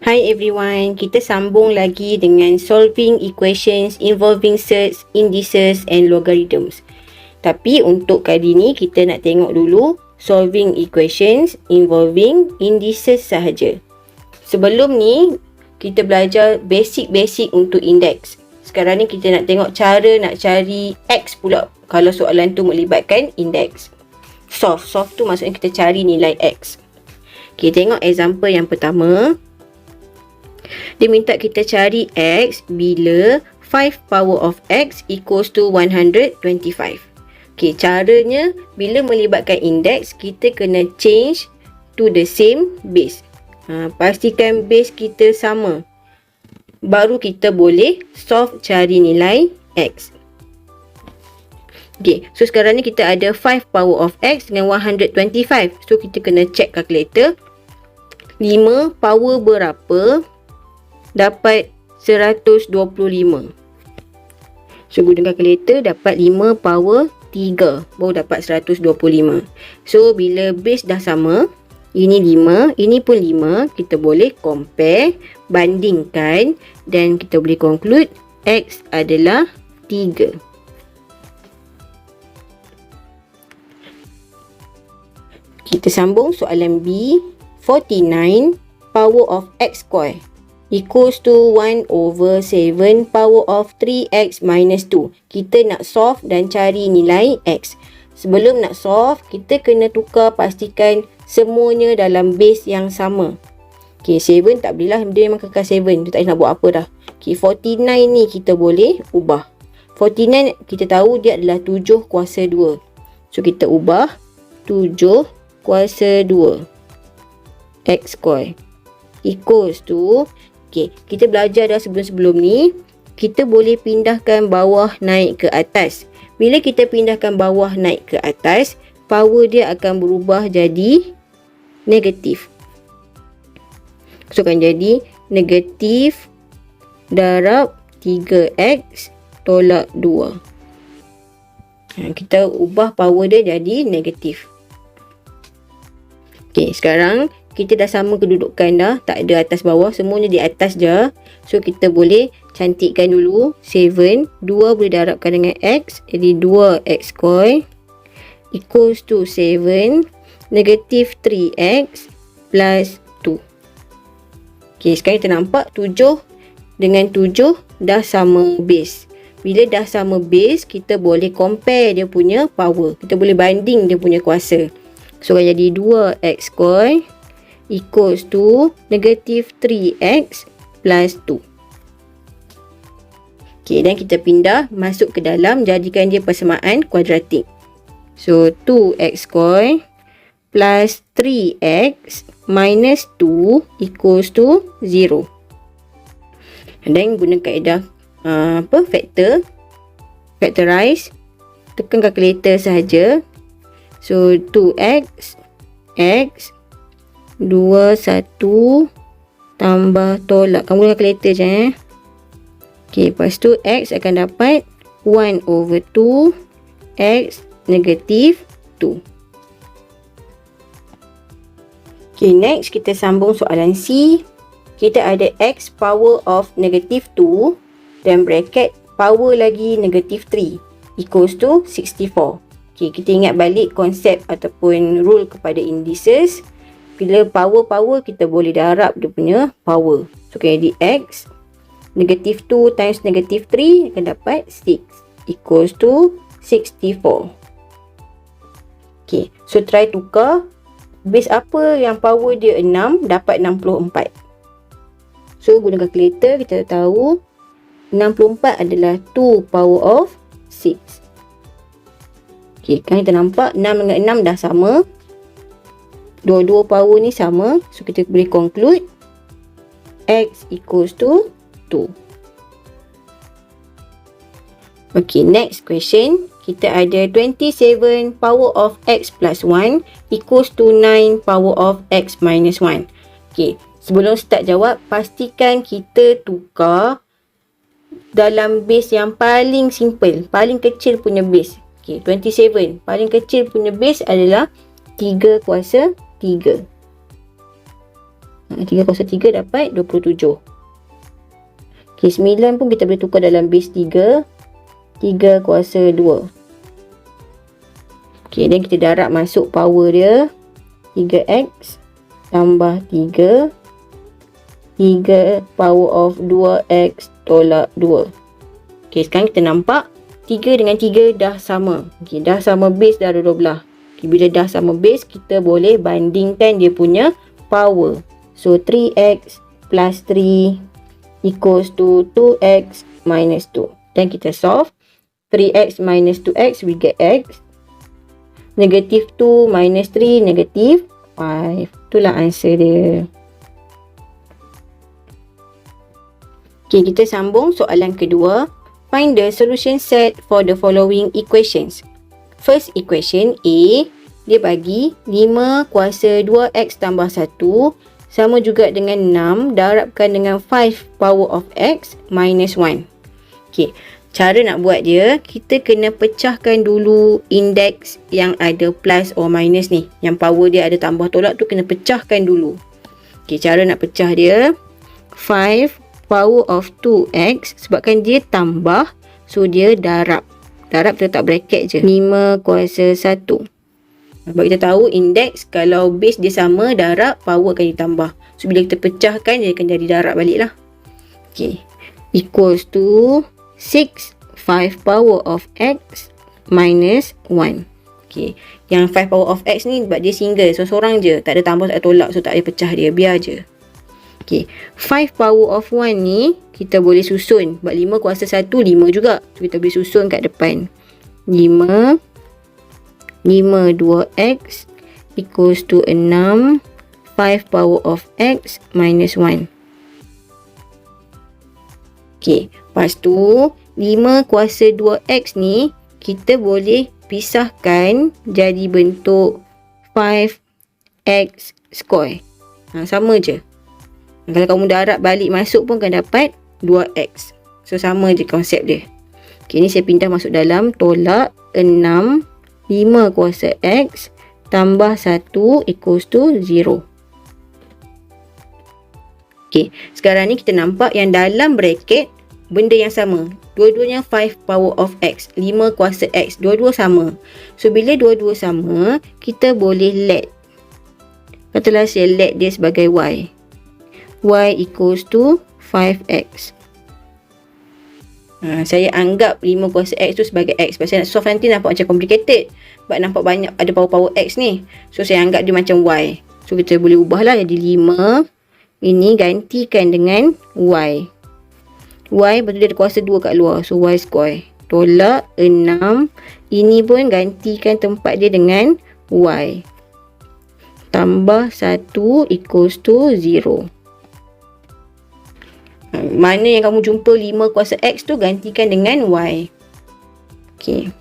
Hi everyone, kita sambung lagi dengan solving equations involving surds, indices and logarithms. Tapi untuk kali ni kita nak tengok dulu solving equations involving indices sahaja. Sebelum ni kita belajar basic untuk index. Sekarang ni kita nak tengok cara nak cari x pula kalau soalan tu melibatkan index. Solve tu maksudnya kita cari nilai x. Okay, tengok example yang pertama. Dia minta kita cari x bila 5 power of x equals to 125. Okay, caranya bila melibatkan index, kita kena change to the same base. Pastikan base kita sama. Baru kita boleh solve cari nilai x. Okay, so sekarang ni kita ada 5 power of x dengan 125. So kita kena check calculator. 5 power berapa? Dapat 125. So guna kalkulator dapat 5 power 3 baru dapat 125. So bila base dah sama, ini 5, ini pun 5, kita boleh compare, bandingkan dan kita boleh conclude x adalah 3. Kita sambung soalan B. 49 power of x square equals to 1 over 7 power of 3x minus 2. Kita nak solve dan cari nilai x. Sebelum nak solve, kita kena tukar pastikan semuanya dalam base yang sama. Okay, 7 tak boleh lah. Dia memang kekal 7. Dia tak boleh nak buat apa dah. Okay, 49 ni kita boleh ubah. 49 kita tahu dia adalah 7 kuasa 2. So, kita ubah 7 kuasa 2 x square equals to, okay, kita belajar dah sebelum ni, kita boleh pindahkan bawah naik ke atas. Bila kita pindahkan bawah naik ke atas, power dia akan berubah jadi negatif. So akan jadi negatif darab 3x tolak 2. Kita ubah power dia jadi negatif. Okay, sekarang kita dah sama kedudukan dah. Tak ada atas bawah. Semuanya di atas je. So, kita boleh cantikkan dulu. 7. 2 boleh darabkan dengan x. Jadi, 2x square equals to 7. Negatif 3x plus 2. Okay, sekarang kita nampak 7 dengan 7 dah sama base. Bila dah sama base, kita boleh compare dia punya power. Kita boleh banding dia punya kuasa. So, jadi 2x square equals to negatif 3x plus 2. Okay, dan kita pindah masuk ke dalam, jadikan dia persamaan kuadratik. So, 2x square plus 3x minus 2 equals to 0. Dan guna kaedah factorize, tekan kalkulator sahaja. So, 2x x 21 tambah tolak. Kamu guna kalkulator je. Okay, lepas tu x akan dapat 1 over 2 x negatif 2. Okay, next kita sambung soalan C. Kita ada x power of negatif 2 dan bracket power lagi negatif 3 equals to 64. Okay, kita ingat balik konsep ataupun rule kepada indices. Bila power kita boleh darab dia punya power. So, jadi x negatif 2 times negatif 3 akan dapat 6 equals to 64. Okay, so try tukar. Base apa yang power dia 6 dapat 64. So, guna kalkulator kita tahu 64 adalah 2 power of 6. Okay, kan kita nampak 6 dengan 6 dah sama. Dua-dua power ni sama. So, kita boleh conclude x equals to 2. Okay, next question. Kita ada 27 power of x plus 1 equals to 9 power of x minus 1. Okay, sebelum start jawab, pastikan kita tukar dalam base yang paling simple, paling kecil punya base. Okay, 27. Paling kecil punya base adalah 3 kuasa 3. 3 kuasa 3 dapat 27. Okay, 9 pun kita boleh tukar dalam base 3. 3 kuasa 2. Okay, dan kita darab masuk power dia. 3x tambah 3. 3 power of 2x tolak 2. Okay, sekarang kita nampak 3 dengan 3 dah sama. Okay, dah sama base dah dua belah. Okay, bila dah sama base, kita boleh bandingkan dia punya power. So, 3x plus 3 equals to 2x minus 2. Dan kita solve. 3x minus 2x, we get x. Negative 2 minus 3, negative 5. Itulah answer dia. Okay, kita sambung soalan kedua. Find the solution set for the following equations. First equation A, dia bagi 5 kuasa 2x tambah 1 sama juga dengan 6 darabkan dengan 5 power of x minus 1. Okay, cara nak buat dia, kita kena pecahkan dulu indeks yang ada plus or minus ni. Yang power dia ada tambah tolak tu kena pecahkan dulu. Okay, cara nak pecah dia, 5 power of 2x, sebabkan dia tambah, so dia darab. Darab kita letak bracket je. 5 kuasa 1. Sebab kita tahu indeks kalau base dia sama, darab power akan ditambah. So bila kita pecahkan, dia akan jadi darab balik lah. Okay. Equals to 6 5 power of x minus 1. Okay. Yang 5 power of x ni sebab dia single. So seorang je. Tak ada tambah, tak ada tolak. So tak ada pecah dia. Biar je. Okay. 5 power of 1 ni kita boleh susun. Sebab 5 kuasa 1, 5 juga. So kita boleh susun kat depan. 5 2x equals to 6 5 power of x minus 1. Okay, lepas tu 5 kuasa 2x ni kita boleh pisahkan jadi bentuk 5x square. Sama je. Kalau kamu darab balik masuk pun akan dapat 2x. So sama je konsep dia. Okay, ni saya pindah masuk dalam tolak 6 5 kuasa x tambah 1 equals to 0. Okay, sekarang ni kita nampak yang dalam bracket benda yang sama. Dua-duanya 5 power of x, 5 kuasa x, dua-dua sama. So, bila dua-dua sama, kita boleh let. Katalah saya let dia sebagai y. Y equals to 5x. Saya anggap 5 kuasa x tu sebagai x. Sebab saya nak solve nanti nampak macam complicated. Sebab nampak banyak ada power-power x ni. So saya anggap dia macam y. So kita boleh ubahlah jadi 5. Ini gantikan dengan y. Y betul dia ada kuasa 2 kat luar. So y square. Tolak 6. Ini pun gantikan tempat dia dengan y. Tambah 1 equals to 0. Mana yang kamu jumpa 5 kuasa x tu gantikan dengan y. Okay.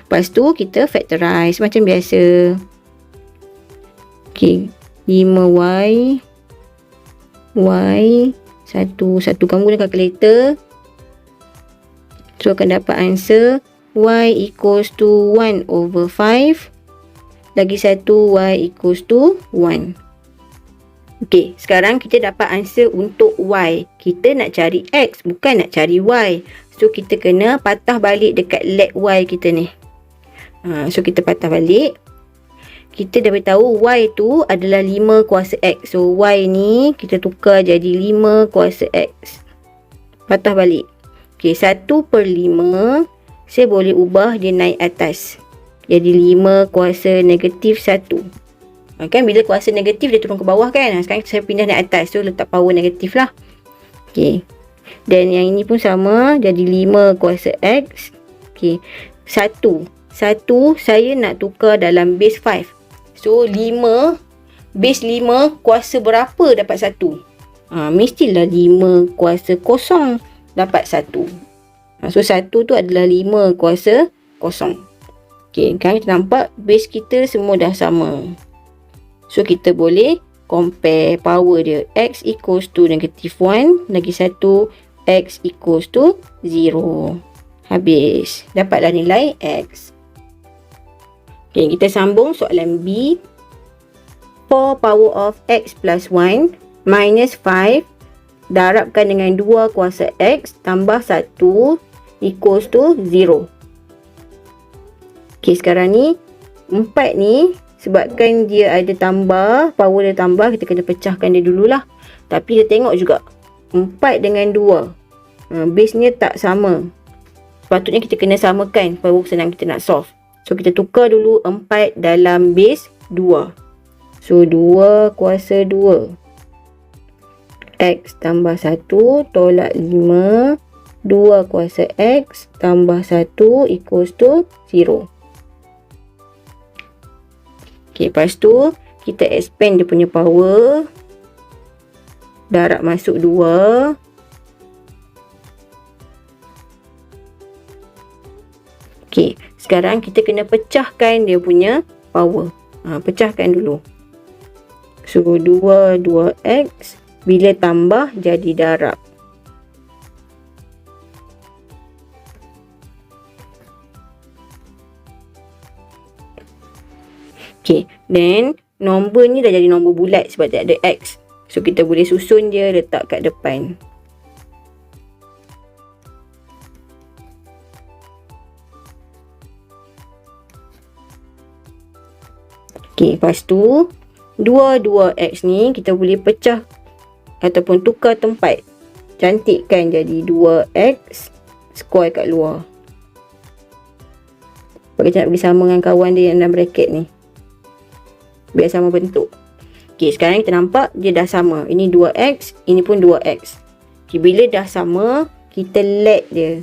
Lepas tu kita factorize macam biasa. Okay. 5y. Y. 1 kamu guna calculator. So akan dapat answer y equals to 1 over 5. Lagi 1 y equals to 1. Okey, sekarang kita dapat answer untuk y. Kita nak cari x, bukan nak cari y. So, kita kena patah balik dekat let y kita ni. So, kita patah balik. Kita dah beritahu y tu adalah 5 kuasa x. So, y ni kita tukar jadi 5 kuasa x. Patah balik. Okey, 1 per 5. Saya boleh ubah dia naik atas. Jadi 5 kuasa negatif 1. Kan bila kuasa negatif dia turun ke bawah kan. Sekarang saya pindah naik atas. So letak power negatif lah. Okay. Dan yang ini pun sama. Jadi 5 kuasa x. Okay. 1 saya nak tukar dalam base 5. So 5. Base 5 kuasa berapa dapat 1? Mestilah 5 kuasa kosong dapat 1. So 1 tu adalah 5 kuasa kosong. Okay. Kan kita nampak base kita semua dah sama. So, kita boleh compare power dia. X equals to negative 1. Lagi 1. X equals to 0. Habis. Dapatlah nilai X. Okay, kita sambung soalan B. 4 power of X plus 1 minus 5 darabkan dengan 2 kuasa X tambah 1 equals to 0. Okay, sekarang ni 4 ni sebabkan dia ada tambah, power dia tambah, kita kena pecahkan dia dululah. Tapi dia tengok juga 4 dengan 2 base-nya tak sama. Sepatutnya kita kena samakan baru senang kita nak solve. So kita tukar dulu 4 dalam base 2. So 2 kuasa 2 X tambah 1 tolak 5, 2 kuasa X tambah 1 equals to 0. Okay, lepas tu kita expand dia punya power. Darab masuk 2. Okay, sekarang kita kena pecahkan dia punya power. Pecahkan dulu. So 2x bila tambah jadi darab. Okay, then nombor ni dah jadi nombor bulat sebab tak ada X. So kita boleh susun dia letak kat depan. Okay, lepas tu 2x ni kita boleh pecah ataupun tukar tempat. Cantikkan jadi 2x square kat luar. Sebab kita nak bagi sama dengan kawan dia yang dalam bracket ni. Biar sama bentuk. Okay, sekarang kita nampak dia dah sama. Ini 2x, ini pun 2x. Okay, bila dah sama, kita let dia.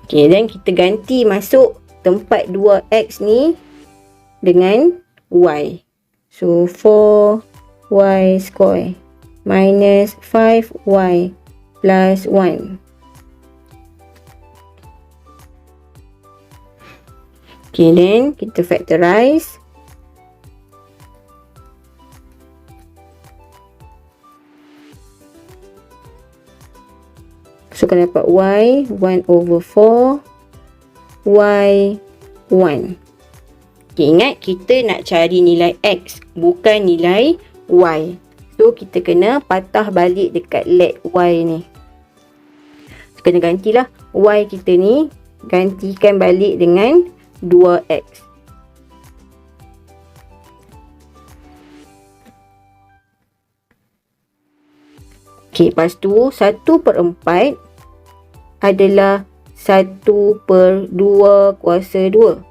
Okay, dan kita ganti masuk tempat 2x ni dengan y. So 4y square minus 5y plus 1. Okay, then kita factorize. So, kita dapat y 1 over 4, y 1. Okay, ingat kita nak cari nilai x, bukan nilai y. So, kita kena patah balik dekat let y ni. So, kena gantilah y kita ni, gantikan balik dengan 2x. Okay, lepas tu 1/4 adalah 1/2 kuasa 2.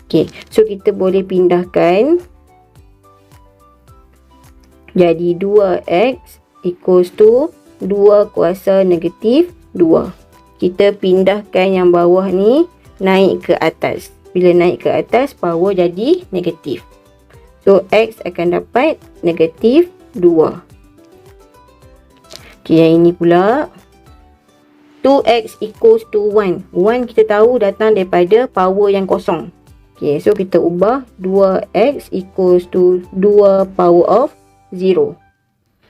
Okay, so kita boleh pindahkan. Jadi 2x equals to 2 kuasa negatif 2. Kita pindahkan yang bawah ni naik ke atas. Bila naik ke atas, power jadi negatif. So, x akan dapat negatif 2. Okay, yang ini pula. 2x equals to 1. 1 kita tahu datang daripada power yang kosong. Okay, so kita ubah 2x equals to 2 power of 0.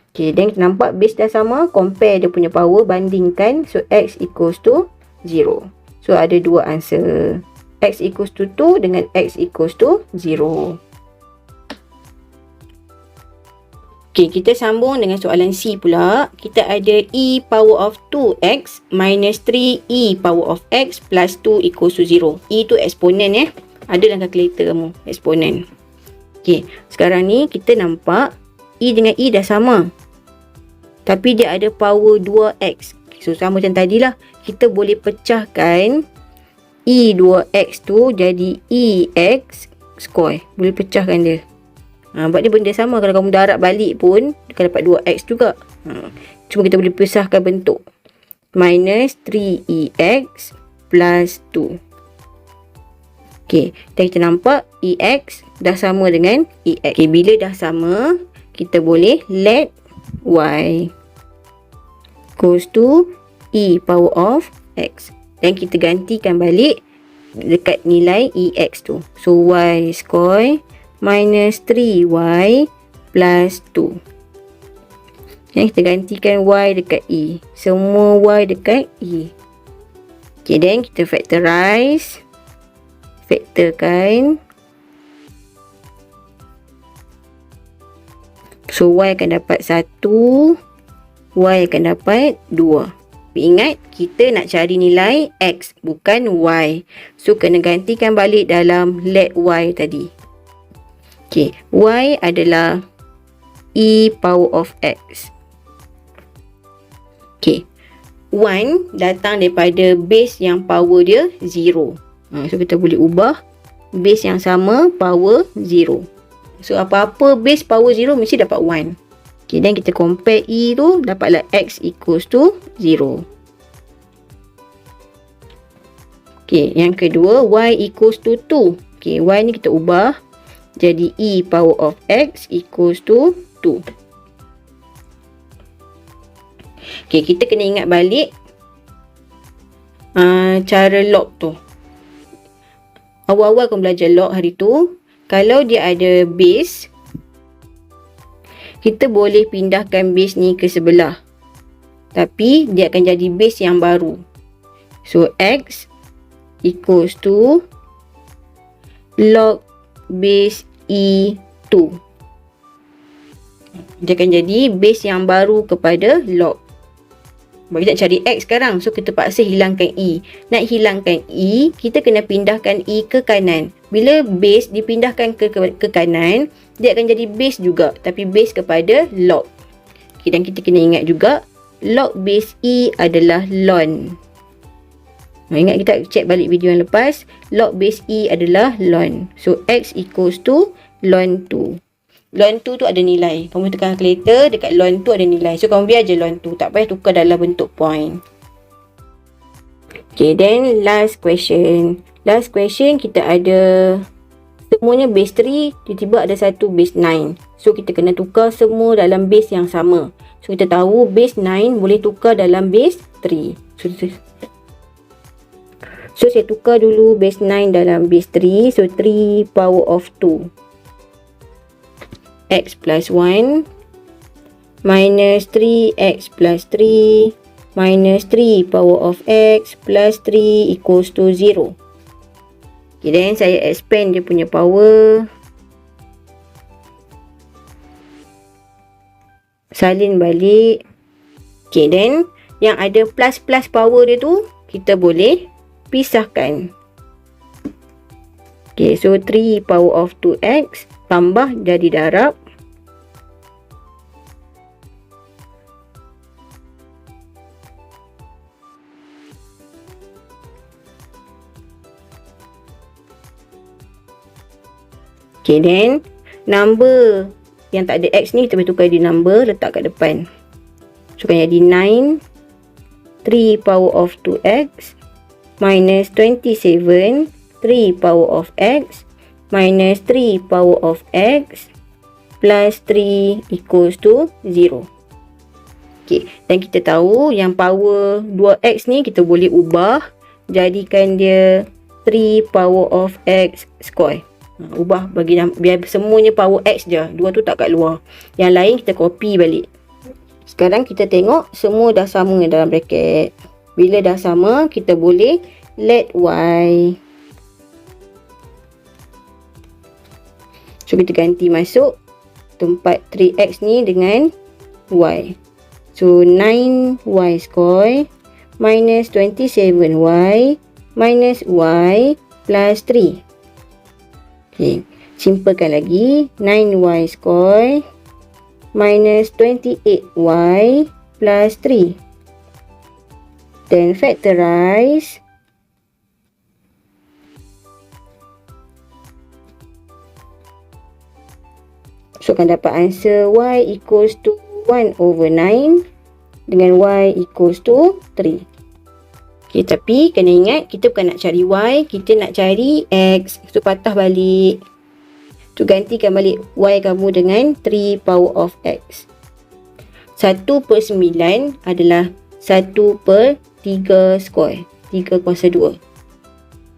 Okay, dan kita nampak base dah sama. Compare dia punya power, bandingkan. So, x equals to 0. So, ada dua answer. X equals to 2 dengan x equals to 0. Okay, kita sambung dengan soalan C pula. Kita ada e power of 2x minus 3e power of x plus 2 equals to 0. E tu eksponen Ada dalam kalkulator kamu, eksponen. Okay, sekarang ni kita nampak e dengan e dah sama. Tapi dia ada power 2x. So, sama macam tadilah. Kita boleh pecahkan e 2x tu jadi ex square. Boleh pecahkan dia. Sebab dia benda sama. Kalau kamu darab balik pun, dia akan dapat 2x juga. Cuma kita boleh pisahkan bentuk. Minus 3ex plus 2. Okay, dan kita nampak ex dah sama dengan ex. Okay, bila dah sama, kita boleh let y equals to e power of x. Dan kita gantikan balik dekat nilai ex tu. So, y square minus 3y plus 2. Dan kita gantikan y dekat e. Semua y dekat e. Okay, then kita factorize. Faktorkan. So, Y akan dapat 1. Y akan dapat 2. Ingat, kita nak cari nilai X, bukan Y. So, kena gantikan balik dalam let Y tadi. Okay, Y adalah E power of X. Okay, 1 datang daripada base yang power dia 0. So, kita boleh ubah base yang sama power 0. So, apa-apa base power 0 mesti dapat 1. Okay, dan kita compare E tu, dapatlah X equals to 0. Okay, yang kedua, Y equals to 2. Okay, Y ni kita ubah jadi E power of X equals to 2. Okay, kita kena ingat balik cara log tu. Awal-awal kau belajar log hari tu, kalau dia ada base, kita boleh pindahkan base ni ke sebelah. Tapi dia akan jadi base yang baru. So, X equals to log base E2. Dia akan jadi base yang baru kepada log. Kita nak cari X sekarang. So, kita paksa hilangkan E. Nak hilangkan E, kita kena pindahkan E ke kanan. Bila base dipindahkan ke kanan, dia akan jadi base juga. Tapi base kepada log. Okay, dan kita kena ingat juga, log base E adalah ln. Ingat kita cek balik video yang lepas. Log base E adalah ln. So, X equals to ln 2. Ln 2 tu ada nilai. Kamu tekan calculator, dekat ln 2 ada nilai. So, kamu biar je ln 2. Tak payah tukar dalam bentuk point. Okay, then last question. Last question kita ada semuanya base 3. Tiba-tiba ada satu base 9. So, kita kena tukar semua dalam base yang sama. So, kita tahu base 9 boleh tukar dalam base 3. So, saya tukar dulu base 9 dalam base 3. So, 3 power of 2. X plus 1 minus 3x plus 3 minus 3 power of X plus 3 equals to 0. Okay, then saya expand dia punya power. Salin balik. Okay, then yang ada plus power dia tu, kita boleh pisahkan. Okay, so 3 power of 2x tambah jadi darab. Okay, then number yang tak ada x ni kita boleh tukar di number, letak kat depan. So, kan jadi 9 3 power of 2x minus 27 3 power of x minus 3 power of x plus 3 equals to 0. Okay, dan kita tahu yang power 2x ni kita boleh ubah jadikan dia 3 power of x square. Ubah bagi biar semuanya power x je. 2 tu tak kat luar. Yang lain kita copy balik. Sekarang kita tengok semua dah sama dalam bracket. Bila dah sama, kita boleh let y. So, kita ganti masuk tempat 3x ni dengan y. So, 9y square minus 27y minus y plus 3. Okay, simpelkan lagi. 9y square minus 28y plus 3. Then factorize. So, akan dapat answer y equals to 1 over 9 dengan y equals to 3. Okay, tapi kena ingat kita bukan nak cari y, kita nak cari x. So, patah balik. So, gantikan balik y kamu dengan 3 power of x. 1 per 9 adalah 1 per 3 square. 3 kuasa 2.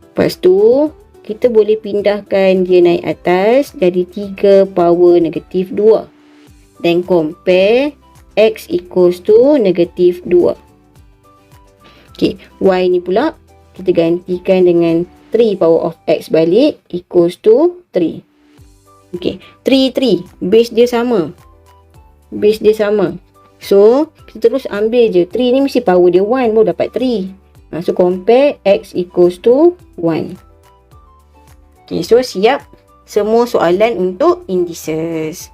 Lepas tu, kita boleh pindahkan dia naik atas jadi 3 power negatif 2. Then compare x equals to negatif 2. Okay, y ni pula kita gantikan dengan 3 power of x balik equals to 3. Okay, 3, base dia sama. Base dia sama. So, kita terus ambil je. 3 ni mesti power dia 1 baru dapat 3. So, compare x equals to 1. Okay, so siap semua soalan untuk indices.